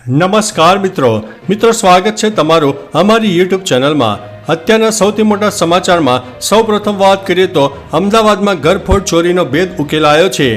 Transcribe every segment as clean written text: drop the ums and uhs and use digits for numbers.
નમસ્કાર મિત્રો સ્વાગત છે તમારું અમારી યુટ્યુબ ચેનલમાં। અત્યારના સૌથી મોટા સમાચારમાં સૌપ્રથમ વાત કરીએ તો અમદાવાદમાં ઘરફોડ ચોરીનો ભેદ ઉકેલાયો છે।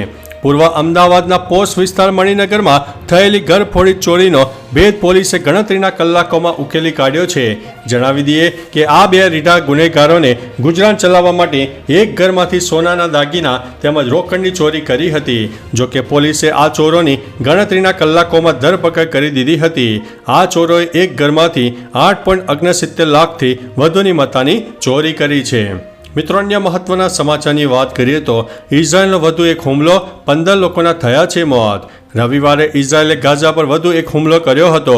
પૂર્વ અમદાવાદના પોશ વિસ્તાર મણિનગરમાં થયેલી ઘરફોડી ચોરીનો ભેદ પોલીસે ગણતરીના કલાકોમાં ઉકેલી કાઢ્યો છે। જણાવી દઈએ કે આ બે રીઢા ગુનેગારોને ગુજરાન ચલાવવા માટે એક ઘરમાંથી સોનાના દાગીના તેમજ રોકડની ચોરી કરી હતી। જોકે પોલીસે આ ચોરોની ગણતરીના કલાકોમાં ધરપકડ કરી દીધી હતી। આ ચોરોએ એક ઘરમાંથી 8.69 લાખથી વધુની મત્તાની ચોરી કરી છે। મિત્રો, અન્ય મહત્વના સમાચારની વાત કરીએ તો ઇઝરાયલનો વધુ એક હુમલો, 15 લોકોના થયા છે મોત। રવિવારે ઇઝરાયલે ગાઝા પર વધુ એક હુમલો કર્યો હતો।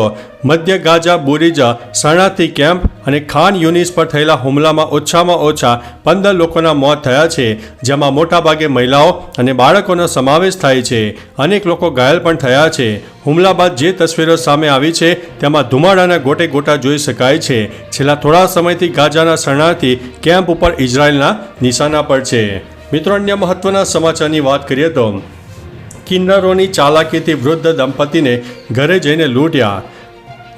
મધ્ય ગાઝા, બુરીજા, શરણાર્થી કેમ્પ અને ખાન યુનિસ પર થયેલા હુમલામાં ઓછામાં ઓછા 15 લોકોના મોત થયા છે, જેમાં મોટાભાગે મહિલાઓ અને બાળકોનો સમાવેશ થાય છે। અનેક લોકો ઘાયલ પણ થયા છે। હુમલા બાદ જે તસવીરો સામે આવી છે તેમાં ધુમાડાના ગોટે ગોટા જોઈ શકાય છે। છેલ્લા થોડા સમયથી ગાઝાના શરણાર્થી કેમ્પ ઉપર ઇઝરાયલના નિશાના પર છે। મિત્રો, અન્ય મહત્વના સમાચારની વાત કરીએ તો કિન્નરોની ચાલાકીથી વૃદ્ધ દંપતીને ઘરે જઈને લૂંટ્યા।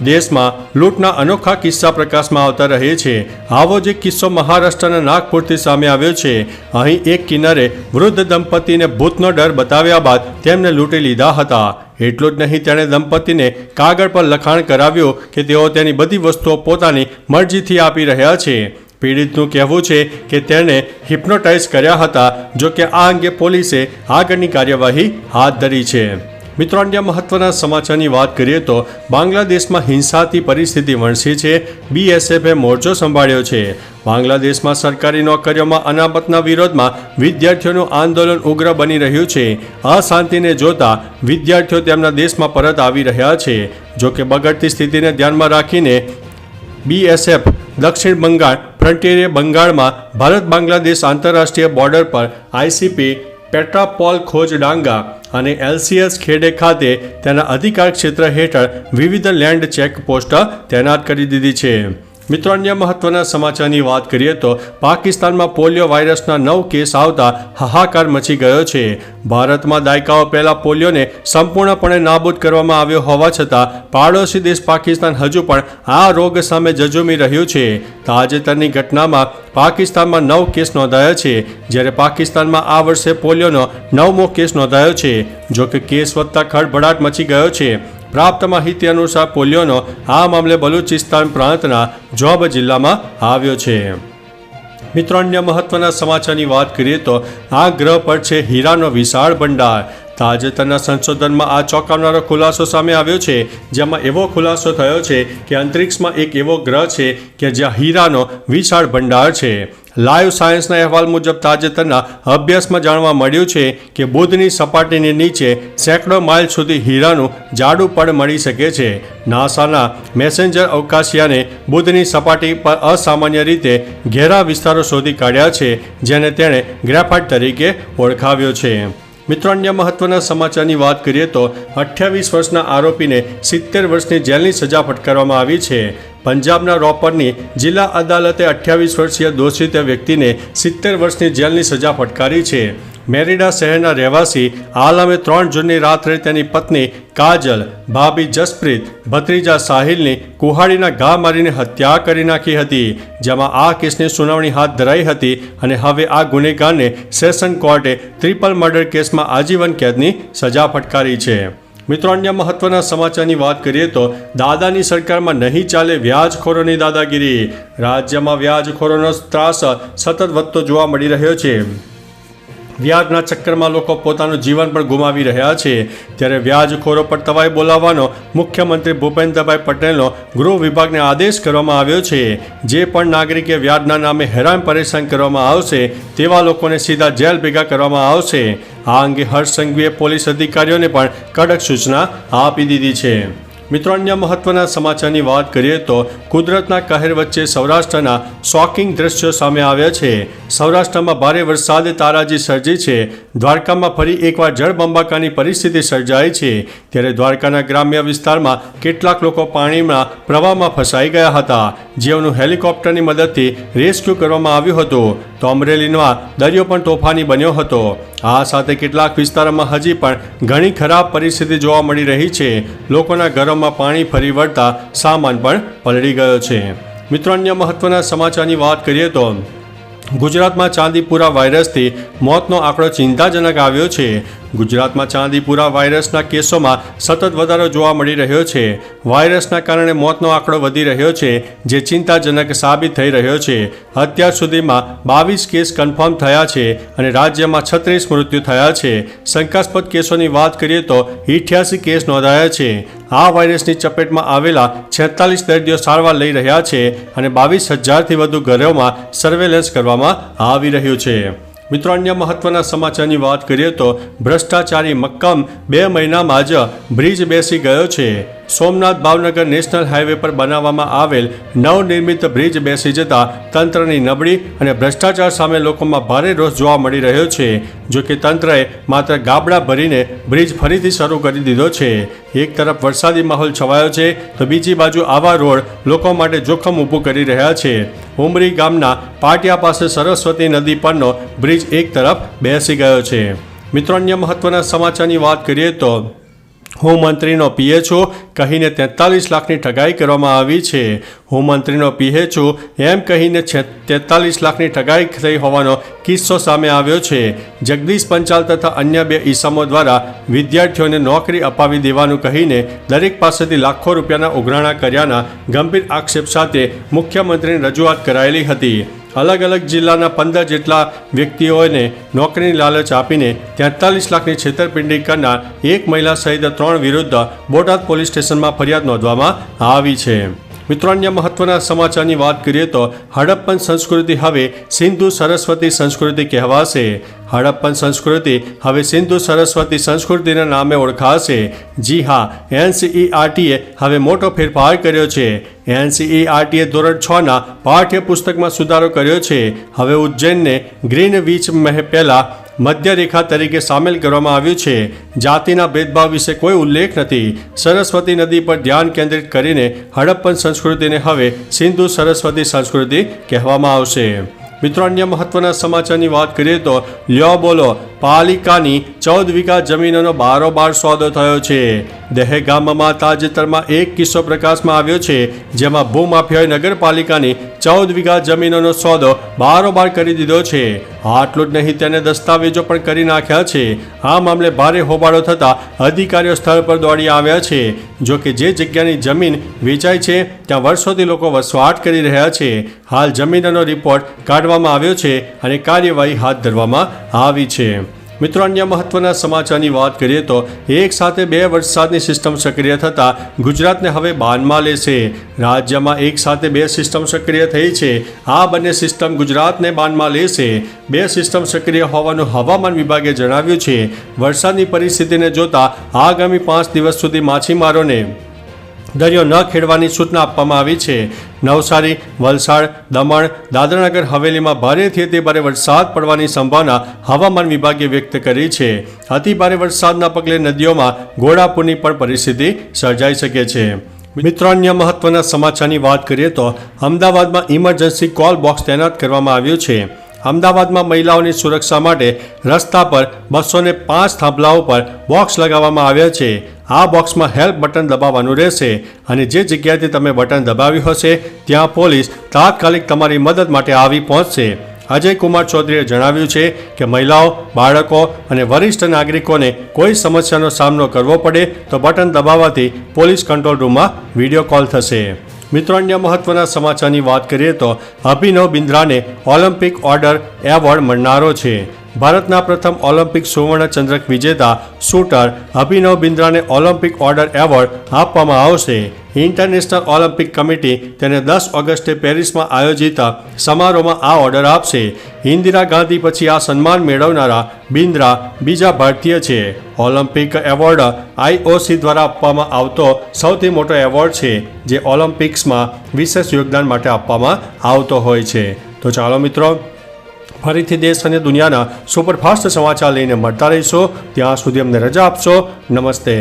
દેશમાં લૂંટના અનોખા કિસ્સા પ્રકાશમાં આવતા રહે છે। આવો જ એક કિસ્સો મહારાષ્ટ્રના નાગપુરથી સામે આવ્યો છે। અહીં એક કિન્નરે વૃદ્ધ દંપતીને ભૂતનો ડર બતાવ્યા બાદ તેમને લૂંટી લીધા હતા। એટલું જ નહીં, તેણે દંપતીને કાગળ પર લખાણ કરાવ્યું કે તેઓ તેની બધી વસ્તુઓ પોતાની મરજીથી આપી રહ્યા છે। પીડિતનું કહેવું છે કે તેણે હિપ્નોટાઇઝ કર્યા હતા। જો કે આ અંગે પોલીસે આગળની કાર્યવાહી હાથ ધરી છે। મિત્રો, અન્ય મહત્વના સમાચારની વાત કરીએ તો બાંગ્લાદેશમાં હિંસાથી પરિસ્થિતિ વણસી છે। BSFે મોરચો સંભાળ્યો છે। બાંગ્લાદેશમાં સરકારી નોકરીઓમાં અનામતના વિરોધમાં વિદ્યાર્થીઓનું આંદોલન ઉગ્ર બની રહ્યું છે। અશાંતિને જોતા વિદ્યાર્થીઓ તેમના દેશમાં પરત આવી રહ્યા છે। જો કે બગડતી સ્થિતિને ધ્યાનમાં રાખીને BSF દક્ષિણ બંગાળ ફ્રન્ટિયરે બંગાળમાં ભારત બાંગ્લાદેશ આંતરરાષ્ટ્રીય બોર્ડર પર ICP પેટ્રાપોલ ખોજડાંગા અને LCS ખેડે ખાતે તેના અધિકાર ક્ષેત્ર હેઠળ વિવિધ લેન્ડ ચેકપોસ્ટ તૈનાત કરી દીધી છે। મિત્રો, અન્ય મહત્વના સમાચારની વાત કરીએ તો પાકિસ્તાનમાં પોલિયો વાયરસના 9 કેસ આવતા હાહાકાર મચી ગયો છે। ભારતમાં દાયકાઓ પહેલા પોલિયોને સંપૂર્ણપણે નાબૂદ કરવામાં આવ્યો હોવા છતાં પાડોશી દેશ પાકિસ્તાન હજુ પણ આ રોગ સામે ઝઝૂમી રહ્યું છે। તાજેતરની ઘટનામાં પાકિસ્તાનમાં 9 કેસ નોંધાયા છે, જ્યારે પાકિસ્તાનમાં આ વર્ષે પોલિયોનો 9મો કેસ નોંધાયો છે। જો કે કેસ વધતા ખળભળાટ મચી ગયો છે। પ્રાપ્ત માહિતી અનુસાર પોલિયોનો આ મામલે બલુચિસ્તાન પ્રાંતના જોબ જિલ્લામાં આવ્યો છે। મિત્રો, અન્ય મહત્વના સમાચારની વાત કરીએ તો આ ગ્રહ પર છે હીરાનો વિશાળ ભંડાર। તાજેતરના સંશોધનમાં આ ચોંકાવનારો ખુલાસો સામે આવ્યો છે, જેમાં એવો ખુલાસો થયો છે કે અંતરિક્ષમાં એક એવો ગ્રહ છે કે જ્યાં હીરાનો વિશાળ ભંડાર છે। લાઈવ સાયન્સના અહેવાલ મુજબ તાજેતરના અભ્યાસમાં જાણવા મળ્યું છે કે બુધની સપાટીની નીચે સેંકડો માઇલ સુધી હીરાનું જાડું પડ મળી શકે છે। નાસાના મેસેન્જર અવકાશયાને બુધની સપાટી પર અસામાન્ય રીતે ઘેરા વિસ્તારો શોધી કાઢ્યા છે, જેને તેણે ગ્રેફાઇટ તરીકે ઓળખાવ્યો છે। મિત્રો, અન્ય મહત્વના સમાચારની વાત કરીએ તો 28 વર્ષના આરોપીને 70 વર્ષની જેલની સજા ફટકારવામાં આવી છે। પંજાબના રોપરની જિલ્લા અદાલતે 28 વર્ષીય દોષિત વ્યક્તિને 70 વર્ષની જેલની સજા ફટકારી છે। મેરિડા શહેરના રહેવાસી આલમે 3 જૂનની રાત્રે તેની પત્ની કાજલ, ભાભી જસપ્રીત, ભત્રીજા સાહિલની કુહાડીના ઘા મારીને હત્યા કરી નાખી હતી, જેમાં આ કેસની સુનાવણી હાથ ધરાઈ હતી અને હવે આ ગુનેગારને સેશન કોર્ટે ટ્રિપલ મર્ડર કેસમાં આજીવન કેદની સજા ફટકારી છે। મિત્રો, અન્ય મહત્વના સમાચારની વાત કરીએ તો દાદાની સરકારમાં નહીં ચાલે વ્યાજખોરોની દાદાગીરી। રાજ્યમાં વ્યાજખોરોનો ત્રાસ સતત વધતો જોવા મળી રહ્યો છે। વ્યાજના ચક્કરમાં લોકો પોતાનું જીવન પણ ગુમાવી રહ્યા છે। ત્યારે વ્યાજખોરો પર તવાઈ બોલાવવાનો મુખ્યમંત્રી ભૂપેન્દ્રભાઈ પટેલનો ગૃહ વિભાગને આદેશ કરવામાં આવ્યો છે। જે પણ નાગરિકે વ્યાજના નામે હેરાન પરેશાન કરવામાં આવશે તેવા લોકોને સીધા જેલ ભેગા કરવામાં આવશે। આ અંગે હર્ષ સંઘવીએ પોલીસ અધિકારીઓને પણ કડક સૂચના આપી દીધી છે। મિત્રો, અન્ય મહત્વના સમાચારની વાત કરીએ તો કુદરતના કહેર વચ્ચે સૌરાષ્ટ્રના શોકિંગ દ્રશ્યો સામે આવ્યા છે। સૌરાષ્ટ્રમાં ભારે વરસાદે તારાજી સર્જી છે। દ્વારકામાં ફરી એકવાર જળબંબાકારની પરિસ્થિતિ સર્જાઈ છે। ત્યારે દ્વારકાના ગ્રામ્ય વિસ્તારમાં કેટલાક લોકો પાણીના પ્રવાહમાં ફસાઈ ગયા હતા। જેઓનું હેલિકોપ્ટરની મદદથી રેસ્ક્યુ કરવામાં આવ્યું હતું. તો અમરેલીમાં દરિયો પણ તોફાની બન્યો હતો. આ સાથે કેટલાક વિસ્તારોમાં હજી પણ ઘણી ખરાબ પરિસ્થિતિ જોવા મળી રહી છે. લોકોના ઘરોમાં પાણી ફરી વળતા સામાન પણ પલળી ગયો છે. મિત્રો, અન્ય મહત્વના સમાચારની વાત કરીએ તો ગુજરાતમાં ચાંદીપુરા વાયરસથી મોતનો આંકડો ચિંતાજનક આવ્યો છે. ગુજરાતમાં ચાંદીપુરા વાયરસના કેસોમાં સતત વધારો જોવા મળી રહ્યો છે. વાયરસના કારણે મોતનો આંકડો વધી રહ્યો છે, જે ચિંતાજનક સાબિત થઈ રહ્યો છે. અત્યાર સુધીમાં 22 કેસ કન્ફર્મ થયા છે અને રાજ્યમાં 36 મૃત્યુ થયા છે. શંકાસ્પદ કેસોની વાત કરીએ તો 88 કેસ નોંધાયા છે. આ વાયરસની ચપેટમાં આવેલા 46 દર્દીઓ સારવાર લઈ રહ્યા છે અને 22,000થી વધુ ઘરોમાં સર્વેલન્સ કરવામાં આવી રહ્યું છે. મિત્રો, અન્ય મહત્વના સમાચારની વાત કરીએ તો ભ્રષ્ટાચારી મક્કમ 2 મહિનામાં જ બ્રિજ બેસી ગયો છે. સોમનાથ ભાવનગર નેશનલ હાઈવે પર બનાવવામાં આવેલ નવનિર્મિત બ્રિજ બેસી જતા તંત્રની નબળી અને ભ્રષ્ટાચાર સામે લોકોમાં ભારે રોષ જોવા મળી રહ્યો છે. જો કે તંત્રએ માત્ર ગાબડા ભરીને બ્રિજ ફરીથી શરૂ કરી દીધો છે. એક તરફ વરસાદી માહોલ છવાયો છે તો બીજી બાજુ આવા રોડ લોકો માટે જોખમ ઊભું કરી રહ્યા છે. ઉમરી ગામના પાટિયા પાસે સરસ્વતી નદી પરનો બ્રિજ એક તરફ બેસી ગયો છે. મિત્રો, અન્ય મહત્વના સમાચારની વાત કરીએ તો હોમમંત્રીનો પીએચઓ કહીને 43 લાખની ઠગાઈ કરવામાં આવી છે. હોમમંત્રીનો પીએચઓ એમ કહીને 43 લાખની ઠગાઈ થઈ હોવાનો કિસ્સો સામે આવ્યો છે. જગદીશ પંચાલ તથા અન્ય 2 ઈસમો દ્વારા વિદ્યાર્થીઓને નોકરી અપાવી દેવાનું કહીને દરેક પાસેથી લાખો રૂપિયાના ઉઘરાણા કર્યાના ગંભીર આક્ષેપ સાથે મુખ્યમંત્રીને રજૂઆત કરાયેલી હતી. અલગ અલગ જિલ્લાના 15 જેટલા વ્યક્તિઓને નોકરીની લાલચ આપીને 43 લાખની છેતરપિંડી કરનાર એક મહિલા સહિત 3 વિરુદ્ધ બોટાદ પોલીસ સ્ટેશનમાં ફરિયાદ નોંધવામાં આવી છે. મિત્રો, અન્ય મહત્વના સમાચારની વાત કરીએ તો હડપ્પન સંસ્કૃતિ હવે સિંધુ સરસ્વતી સંસ્કૃતિ કહેવાશે. હડપ્પન સંસ્કૃતિ હવે સિંધુ સરસ્વતી સંસ્કૃતિના નામે ઓળખાશે. જી હા, NCERTએ હવે મોટો ફેરફાર કર્યો છે. NCERTએ ધોરણ 6ના પાઠ્યપુસ્તકમાં સુધારો કર્યો છે. હવે ઉજ્જૈનને ગ્રીનવિચ પહેલા મધ્યરેખા તરીકે સામેલ કરવામાં આવ્યું છે. જાતિના ભેદભાવ વિશે કોઈ ઉલ્લેખ નથી. સરસ્વતી નદી પર ધ્યાન કેન્દ્રિત કરીને હડપ્પન સંસ્કૃતિને હવે સિંધુ સરસ્વતી સંસ્કૃતિ કહેવામાં આવશે. મિત્રો, અન્ય મહત્વના સમાચારની વાત કરીએ તો લ્યો બોલો, પાલિકાની 14 વીઘા જમીનનો બારોબાર સોદો થયો છે. દહેગામમાં તાજેતરમાં એક કિસ્સો પ્રકાશમાં આવ્યો છે, જેમાં ભૂમાફિયાએ નગરપાલિકાની 14 વીઘા જમીનનો સોદો બારોબાર કરી દીધો છે. આટલું જ નહીં, તેને દસ્તાવેજો પણ કરી નાખ્યા છે. આ મામલે ભારે હોબાળો થતાં અધિકારીઓ સ્થળ પર દોડી આવ્યા છે. જો કે જે જગ્યાની જમીન વેચાઈ છે ત્યાં વર્ષોથી લોકો વસવાટ કરી રહ્યા છે. હાલ જમીનનો રિપોર્ટ કાઢવામાં આવ્યો છે અને કાર્યવાહી હાથ ધરવામાં આવી છે. મિત્રો, અન્ય મહત્વના સમાચારની વાત કરીએ તો એક સાથે 2 વરસાદની સિસ્ટમ સક્રિય થતાં ગુજરાતને હવે બાનમાં લેશે. રાજ્યમાં એક સાથે 2 સિસ્ટમ સક્રિય થઈ છે. આ બંને સિસ્ટમ ગુજરાતને બાનમાં લેશે. 2 સિસ્ટમ સક્રિય હોવાનું હવામાન વિભાગે જણાવ્યું છે. વરસાદની પરિસ્થિતિને જોતા આગામી 5 દિવસ સુધી માછીમારોને દરિયો ન ખેડવાની સૂચના આપવામાં આવી છે. નવસારી, વલસાડ, દમણ, દાદરાનગર હવેલીમાં ભારેથી અતિભારે વરસાદ પડવાની સંભાવના હવામાન વિભાગે વ્યક્ત કરી છે. અતિભારે વરસાદના પગલે નદીઓમાં ઘોડાપૂરની પણ પરિસ્થિતિ સર્જાઈ શકે છે. મિત્રો, અન્ય મહત્વના સમાચારની વાત કરીએ તો અમદાવાદમાં ઇમરજન્સી કોલ બોક્સ તૈનાત કરવામાં આવ્યું છે. અમદાવાદમાં મહિલાઓની સુરક્ષા માટે રસ્તા પર 205 થાંભલાઓ પર બોક્સ લગાવવામાં આવ્યા છે. આ બોક્સમાં હેલ્પ બટન દબાવવાનું રહેશે અને જે જગ્યાએથી તમે બટન દબાવ્યું હશે ત્યાં પોલીસ તાત્કાલિક તમારી મદદ માટે આવી પહોંચશે. અજય કુમાર ચૌધરીએ જણાવ્યું છે કે મહિલાઓ, બાળકો અને વરિષ્ઠ નાગરિકોને કોઈ સમસ્યાનો સામનો કરવો પડે તો બટન દબાવવાથી પોલીસ કંટ્રોલ રૂમમાં વિડીયો કોલ થશે. મિત્રો, અન્ય મહત્વના સમાચારની વાત કરીએ તો અભિનવ બિંદ્રાને ઓલિમ્પિક ઓર્ડર એવોર્ડ મળનારો છે. ભારતના પ્રથમ ઓલિમ્પિક સુવર્ણ ચંદ્રક વિજેતા શૂટર અભિનવ બિંદ્રાને ઓલિમ્પિક ઓર્ડર એવોર્ડ આપવામાં આવશે. ઇન્ટરનેશનલ ઓલિમ્પિક કમિટી તેને 10 ઓગસ્ટે પેરિસમાં આયોજિત સમારોહમાં આ ઓર્ડર આપશે. ઇન્દિરા ગાંધી પછી આ સન્માન મેળવનારા બિંદ્રા બીજા ભારતીય છે. ઓલિમ્પિક એવોર્ડ IOC દ્વારા આપવામાં આવતો સૌથી મોટો એવોર્ડ છે, જે ઓલિમ્પિક્સમાં વિશેષ યોગદાન માટે આપવામાં આવતો હોય છે. તો ચાલો મિત્રો, ફરીથી દેશ અને દુનિયાના સુપરફાસ્ટ સમાચાર લઈને મળતા રહીશો. ત્યાં સુધી અમને રજા આપશો. નમસ્તે.